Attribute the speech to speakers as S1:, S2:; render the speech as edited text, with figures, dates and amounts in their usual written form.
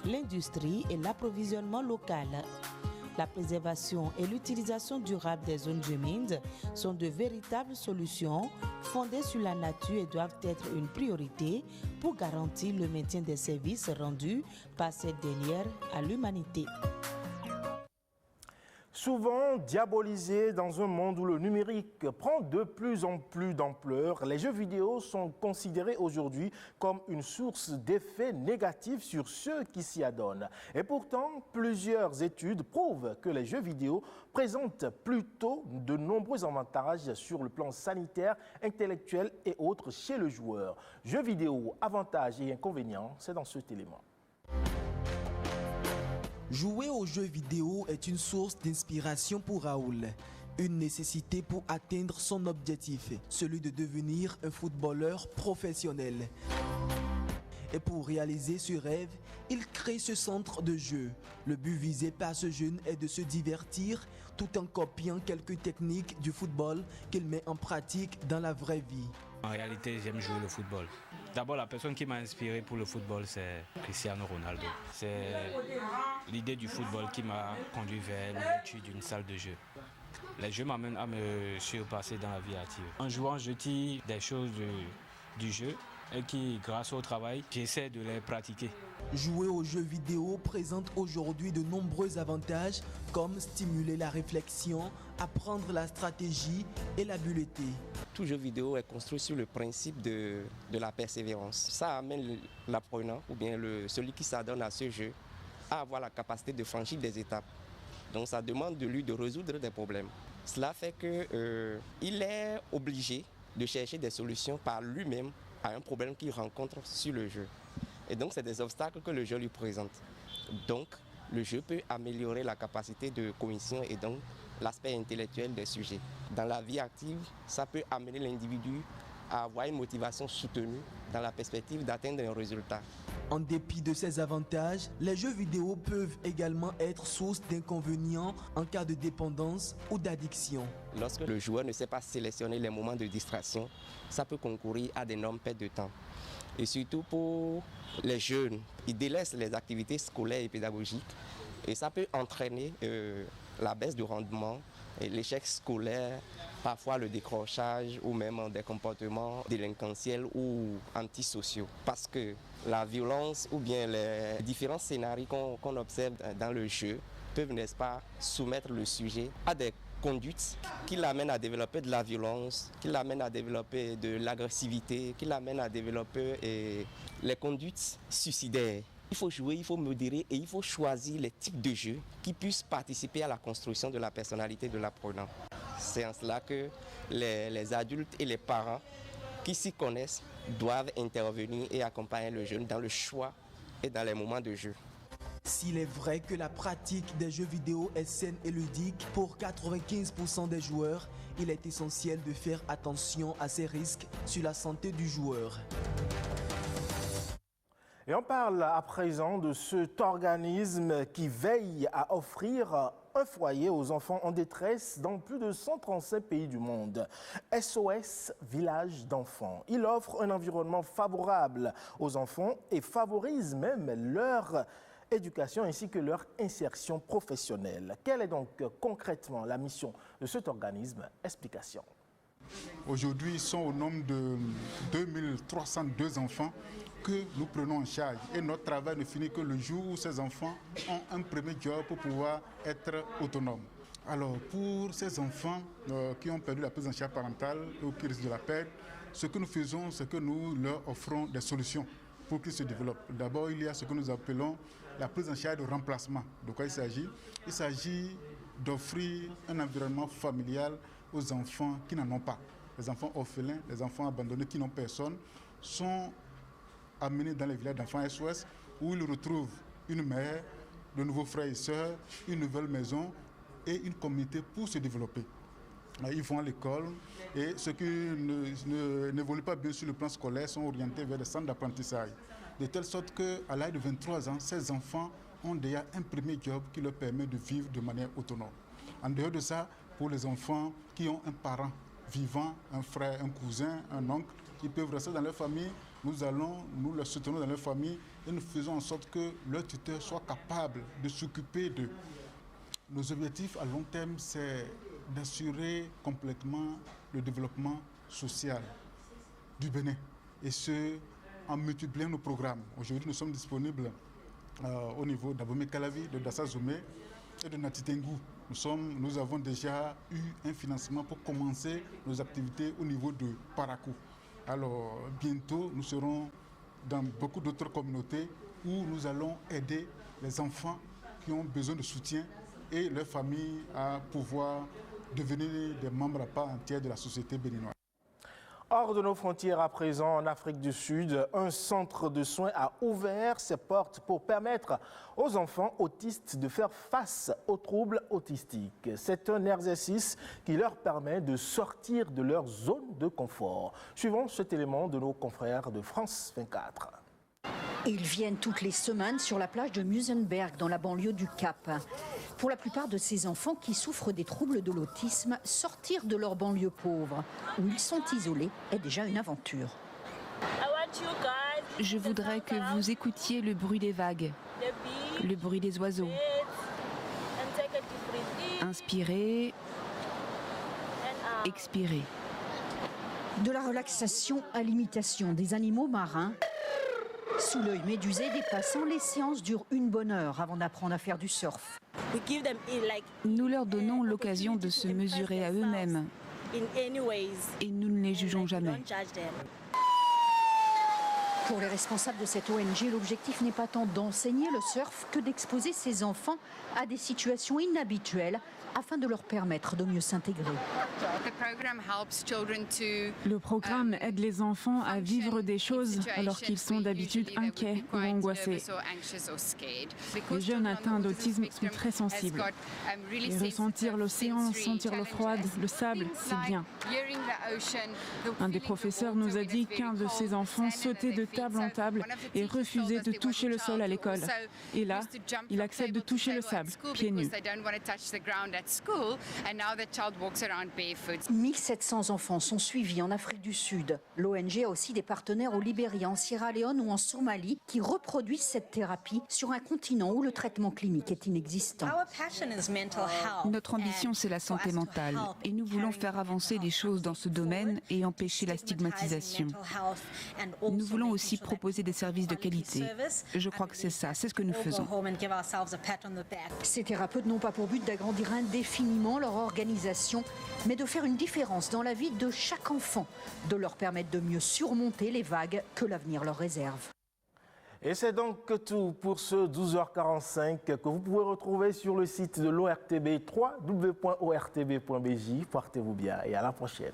S1: l'industrie et l'approvisionnement local. La préservation et l'utilisation durable des zones humides sont de véritables solutions fondées sur la nature et doivent être une priorité pour garantir le maintien des services rendus par cette dernière à l'humanité.
S2: Souvent diabolisés dans un monde où le numérique prend de plus en plus d'ampleur, les jeux vidéo sont considérés aujourd'hui comme une source d'effets négatifs sur ceux qui s'y adonnent. Et pourtant, plusieurs études prouvent que les jeux vidéo présentent plutôt de nombreux avantages sur le plan sanitaire, intellectuel et autres chez le joueur. Jeux vidéo, avantages et inconvénients, c'est dans cet élément.
S3: Jouer aux jeux vidéo est une source d'inspiration pour Raoul. Une nécessité pour atteindre son objectif, celui de devenir un footballeur professionnel. Et pour réaliser ce rêve, il crée ce centre de jeu. Le but visé par ce jeune est de se divertir tout en copiant quelques techniques du football qu'il met en pratique dans la vraie vie.
S4: En réalité, j'aime jouer le football. D'abord, la personne qui m'a inspiré pour le football, c'est Cristiano Ronaldo. C'est l'idée du football qui m'a conduit vers l'ouverture d'une salle de jeu. Les jeux m'amènent à me surpasser dans la vie active. En jouant, je tire des choses du jeu et qui, grâce au travail, j'essaie de les pratiquer.
S3: Jouer aux jeux vidéo présente aujourd'hui de nombreux avantages comme stimuler la réflexion, apprendre la stratégie et l'habileté.
S5: Tout jeu vidéo est construit sur le principe de la persévérance. Ça amène l'apprenant ou bien celui qui s'adonne à ce jeu à avoir la capacité de franchir des étapes. Donc ça demande de lui de résoudre des problèmes. Cela fait qu'il est obligé de chercher des solutions par lui-même à un problème qu'il rencontre sur le jeu. Et donc c'est des obstacles que le jeu lui présente. Donc le jeu peut améliorer la capacité de cognition et donc l'aspect intellectuel des sujets. Dans la vie active, ça peut amener l'individu à avoir une motivation soutenue dans la perspective d'atteindre un résultat.
S3: En dépit de ces avantages, les jeux vidéo peuvent également être source d'inconvénients en cas de dépendance ou d'addiction.
S5: Lorsque le joueur ne sait pas sélectionner les moments de distraction, ça peut concourir à d'énormes pertes de temps. Et surtout pour les jeunes, ils délaissent les activités scolaires et pédagogiques et ça peut entraîner la baisse de rendement, l'échec scolaire, parfois le décrochage ou même des comportements délinquentiels ou antisociaux. Parce que la violence ou bien les différents scénarios qu'on observe dans le jeu peuvent, n'est-ce pas, soumettre le sujet à des conduites qui l'amènent à développer de la violence, qui l'amènent à développer de l'agressivité, qui l'amènent à développer les conduites suicidaires. Il faut jouer, il faut modérer et il faut choisir les types de jeux qui puissent participer à la construction de la personnalité de l'apprenant. C'est en cela que les adultes et les parents qui s'y connaissent doivent intervenir et accompagner le jeune dans le choix et dans les moments de jeu.
S3: S'il est vrai que la pratique des jeux vidéo est saine et ludique pour 95% des joueurs, il est essentiel de faire attention à ces risques sur la santé du joueur.
S2: Et on parle à présent de cet organisme qui veille à offrir un foyer aux enfants en détresse dans plus de 135 pays du monde. SOS Village d'enfants. Il offre un environnement favorable aux enfants et favorise même leur éducation ainsi que leur insertion professionnelle. Quelle est donc concrètement la mission de cet organisme? Explication.
S6: Aujourd'hui, ils sont au nombre de 2302 enfants que nous prenons en charge. Et notre travail ne finit que le jour où ces enfants ont un premier job pour pouvoir être autonomes. Alors, pour ces enfants qui ont perdu la prise en charge parentale ou qui risquent de la perdre, ce que nous faisons, c'est que nous leur offrons des solutions pour qu'ils se développent. D'abord, il y a ce que nous appelons la prise en charge de remplacement. De quoi il s'agit? Il s'agit d'offrir un environnement familial aux enfants qui n'en ont pas. Les enfants orphelins, les enfants abandonnés qui n'ont personne, sont amenés dans les villages d'enfants SOS où ils retrouvent une mère, de nouveaux frères et sœurs, une nouvelle maison et une communauté pour se développer. Ils vont à l'école et ceux qui n'évoluent pas bien sur le plan scolaire sont orientés vers des centres d'apprentissage. De telle sorte qu'à l'âge de 23 ans, ces enfants ont déjà un premier job qui leur permet de vivre de manière autonome. En dehors de ça, pour les enfants qui ont un parent vivant, un frère, un cousin, un oncle, ils peuvent rester dans leur famille nous les soutenons dans leur famille et nous faisons en sorte que leur tuteur soit capable de s'occuper d'eux. Nos objectifs à long terme, c'est d'assurer complètement le développement social du Bénin, et ce, en multipliant nos programmes. Aujourd'hui, nous sommes disponibles au niveau d'Abomey-Calavi, de Dassa-Zoumé et de Natitengu. Nous avons déjà eu un financement pour commencer nos activités au niveau de Parakou. Alors, bientôt, nous serons dans beaucoup d'autres communautés où nous allons aider les enfants qui ont besoin de soutien et leurs familles à pouvoir devenir des membres à part entière de la société béninoise.
S2: Hors de nos frontières à présent, en Afrique du Sud, un centre de soins a ouvert ses portes pour permettre aux enfants autistes de faire face aux troubles autistiques. C'est un exercice qui leur permet de sortir de leur zone de confort. Suivons cet élément de nos confrères de France 24.
S7: Ils viennent toutes les semaines sur la plage de Musenberg, dans la banlieue du Cap. Pour la plupart de ces enfants qui souffrent des troubles de l'autisme, sortir de leur banlieue pauvre, où ils sont isolés, est déjà une aventure.
S8: Je voudrais que vous écoutiez le bruit des vagues, le bruit des oiseaux. Inspirez, expirez.
S7: De la relaxation à l'imitation des animaux marins. Sous l'œil médusé des passants, les séances durent une bonne heure avant d'apprendre à faire du surf.
S8: Nous leur donnons l'occasion de se mesurer à eux-mêmes et nous ne les jugeons jamais.
S7: Pour les responsables de cette ONG, l'objectif n'est pas tant d'enseigner le surf que d'exposer ces enfants à des situations inhabituelles afin de leur permettre de mieux s'intégrer.
S9: Le programme aide les enfants à vivre des choses alors qu'ils sont d'habitude inquiets ou angoissés. Les jeunes atteints d'autisme sont très sensibles. Et ressentir l'océan, sentir l'eau froide, le sable, c'est bien. Un des professeurs nous a dit qu'un de ses enfants sautait de table en table et refusait de toucher le sol à l'école. Et là, il accepte de toucher le sable, pieds nus.
S7: 1700 enfants sont suivis en Afrique du Sud. L'ONG a aussi des partenaires au Libéria, en Sierra Leone ou en Somalie qui reproduisent cette thérapie sur un continent où le traitement clinique est inexistant.
S8: Notre ambition, c'est la santé mentale et nous voulons faire avancer les choses dans ce domaine et empêcher la stigmatisation. Nous voulons aussi proposer des services de qualité. Je crois que c'est ça, c'est ce que nous faisons.
S7: Ces thérapeutes n'ont pas pour but d'agrandir indéfiniment leur organisation, mais de faire une différence dans la vie de chaque enfant, de leur permettre de mieux surmonter les vagues que l'avenir leur réserve.
S2: Et c'est donc tout pour ce 12h45 que vous pouvez retrouver sur le site de l'ORTB, www.ortb.bj. Portez-vous bien et à la prochaine.